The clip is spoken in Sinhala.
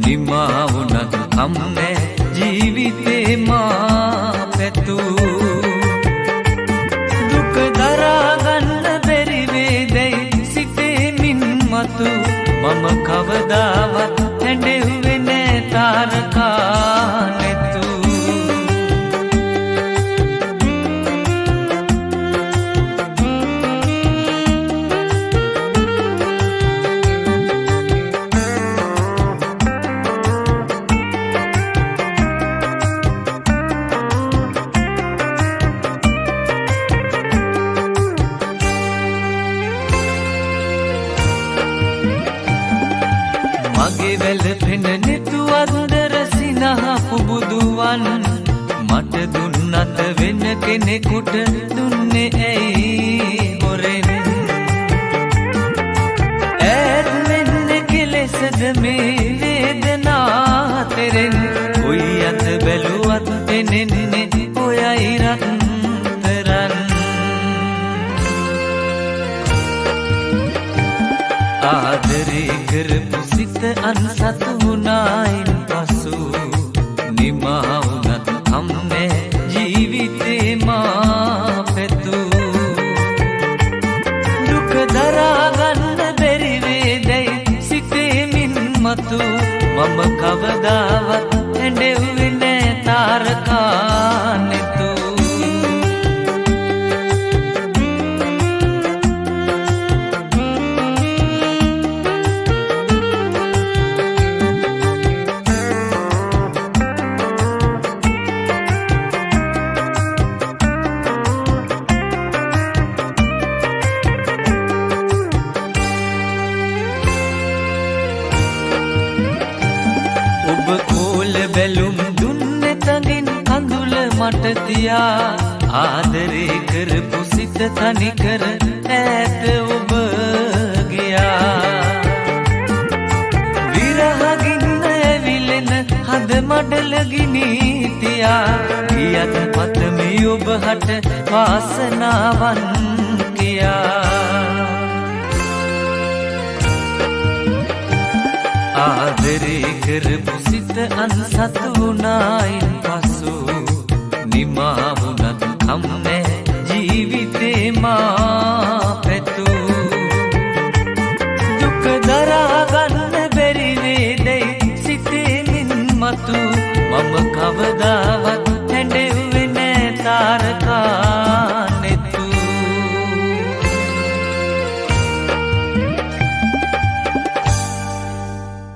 නිමා වුණත් කම්නේ ජීවිතේ මා පැතූ දුක දරා ගන්න බැරි වේදයි සිතේ මින් මතු මම කවදාවත් හැඬෙව්වේ නෑ තාරකා නැතු මගේ වැළපෙන නෙතු අන්දර සිනහපු බුදුවන් මට දුන්නත වෙන කෙනෙකුට දුන්නේ ඇයි හොරෙන් ඈත් වෙන්නේ කෙලෙසද මේ වේදනා තෙරෙන් කොයි අත බැලුවත් එනෙන්නේ ඔයයි රත්තරන් ආදරේ කරපු සිත අන්සතු වුණායින් පසු නිමා වුණත් කම්නේ ජීවිතේ මා පැතූ දුක දරා ගන්න බැරි වේදයි සිතේ මින් මතු මම කවදාවත් හැඬෙව්වේ නෑ තාරකා නැතු ඔබ කෝල බැලුම් දුන්නේ තනින් කඳුල මට තියා ආදරේ කරපු සිත තනි කර ඈත ඔබ ගියා විරහගින්න ඇවිලෙන හද මඩල ගිනි තියා ගියත් පතමි ඔබ හට වාසනාවන් කියා ආදරේ කරපු සිත අන්සතු වුණායින් පසු නිමා වුණත් කම්නේ ජීවිතේ මා